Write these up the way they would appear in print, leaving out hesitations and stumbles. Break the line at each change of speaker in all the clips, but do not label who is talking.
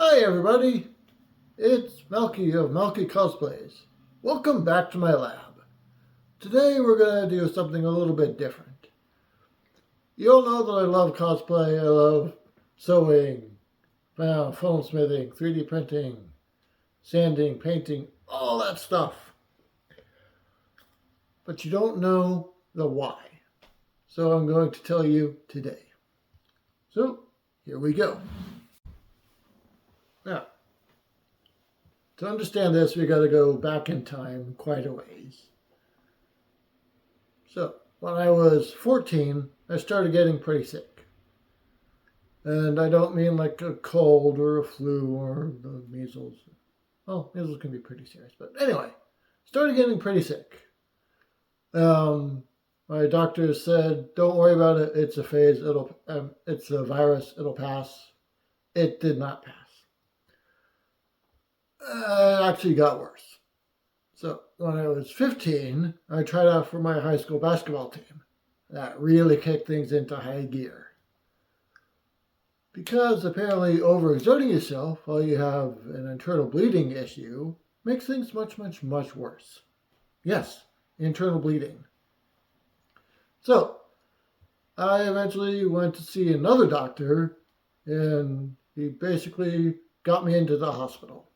Hi everybody, it's Melky of Melky Cosplays. Welcome back to my lab. Today we're going to do something a little bit different. You all know that I love cosplay, I love sewing, foam smithing, 3D printing, sanding, painting, all that stuff. But you don't know the why. So I'm going to tell you today. So here we go. Now, to understand this, we got to go back in time quite a ways. So, when I was 14, I started getting pretty sick. And I don't mean like a cold or a flu or the measles. Well, measles can be pretty serious. But anyway, started getting pretty sick. My doctor said, don't worry about it. It's a phase. It's a virus. It'll pass. It did not pass. It actually got worse. So when I was 15, I tried out for my high school basketball team. That really kicked things into high gear. Because apparently overexerting yourself while you have an internal bleeding issue makes things much, much, much worse. Yes, internal bleeding. So I eventually went to see another doctor, and he basically got me into the hospital.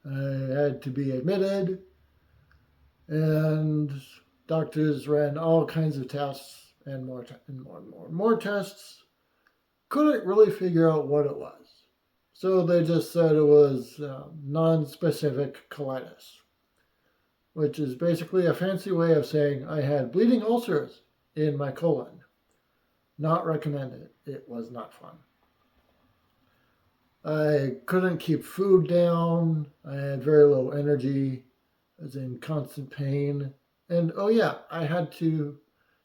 I had to be admitted, and doctors ran all kinds of tests and more tests. Couldn't really figure out what it was. So they just said it was non-specific colitis, which is basically a fancy way of saying I had bleeding ulcers in my colon. Not recommended. It was not fun. I couldn't keep food down. I had very low energy. I was in constant pain. And oh yeah, I had to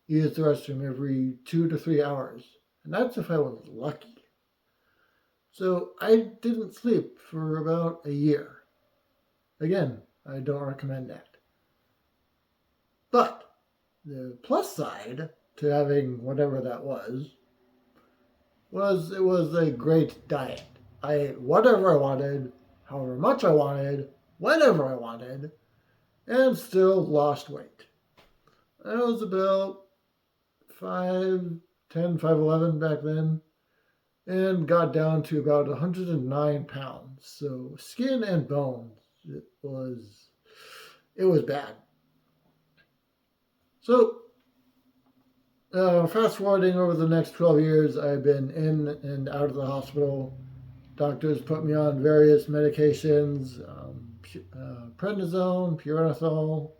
use the restroom every 2 to 3 hours. And that's if I was lucky. So I didn't sleep for about a year. Again, I don't recommend that. But the plus side to having whatever that was it was a great diet. I ate whatever I wanted, however much I wanted, whenever I wanted, and still lost weight. I was about 5'10", 5'11" back then, and got down to about 109 pounds. So skin and bones, it was bad. So fast forwarding over the next 12 years, I've been in and out of the hospital. Doctors put me on various medications, prednisone, pyranethol,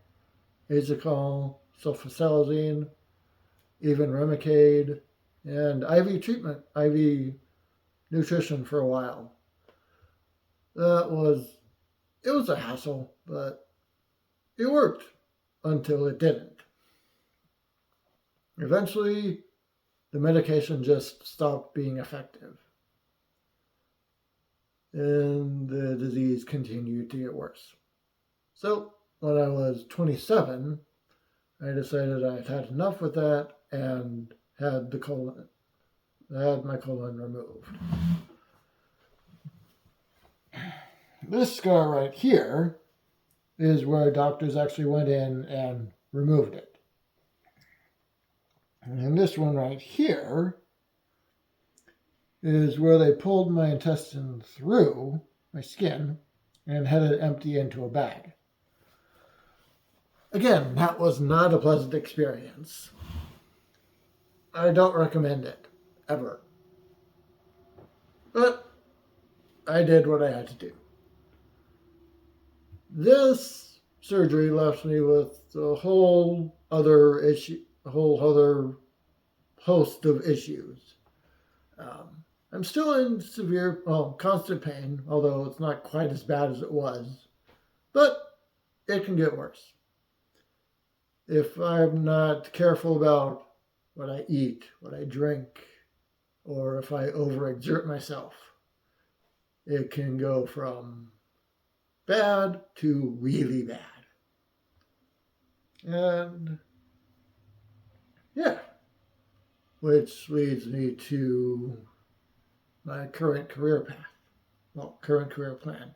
Azicol, sulfasalazine, even Remicade, and IV treatment, IV nutrition for a while. It was a hassle, but it worked until it didn't. Eventually, the medication just stopped being effective, and the disease continued to get worse. So, when I was 27, I decided I'd had enough with that and had my colon removed. This scar right here is where doctors actually went in and removed it. And this one right here is where they pulled my intestine through my skin and had it empty into a bag. Again, that was not a pleasant experience. I don't recommend it, ever. But I did what I had to do. This surgery left me with a whole other host of issues. I'm still in constant pain, although it's not quite as bad as it was, but it can get worse. If I'm not careful about what I eat, what I drink, or if I overexert myself, it can go from bad to really bad. And yeah, which leads me to my current career path. current career plan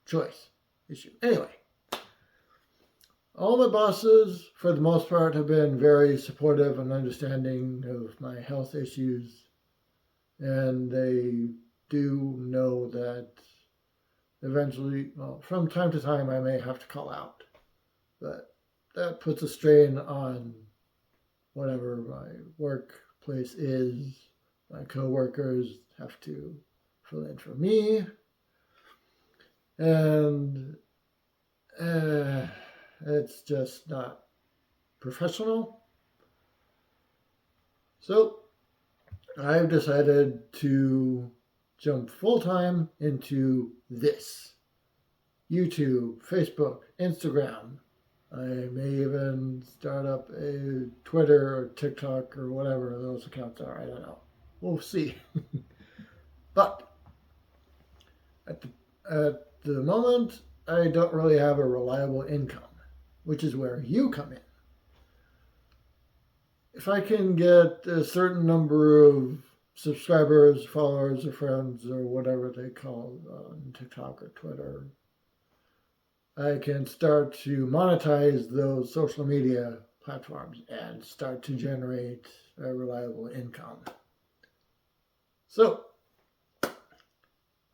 choice issue. Anyway, all my bosses, for the most part, have been very supportive and understanding of my health issues, and they do know that eventually, from time to time, I may have to call out, but that puts a strain on whatever my workplace is. My coworkers have to fill in for me, and it's just not professional. So I've decided to jump full time into this YouTube, Facebook, Instagram. I may even start up a Twitter or TikTok or whatever those accounts are. I don't know. We'll see. But at the moment, I don't really have a reliable income, which is where you come in. If I can get a certain number of subscribers, followers, or friends, or whatever they call on TikTok or Twitter, I can start to monetize those social media platforms and start to generate a reliable income. So,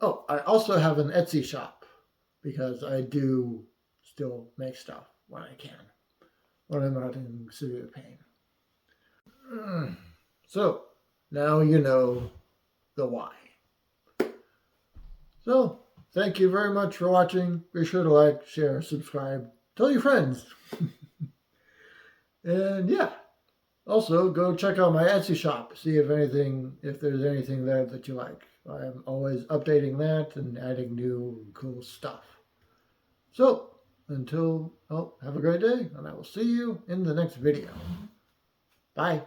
I also have an Etsy shop because I do still make stuff when I can, when I'm not in severe pain. So, now you know the why. So, thank you very much for watching. Be sure to like, share, subscribe, tell your friends. And yeah, also go check out my Etsy shop. See if there's anything there that you like. I'm always updating that and adding new cool stuff. So, have a great day, and I will see you in the next video. Bye.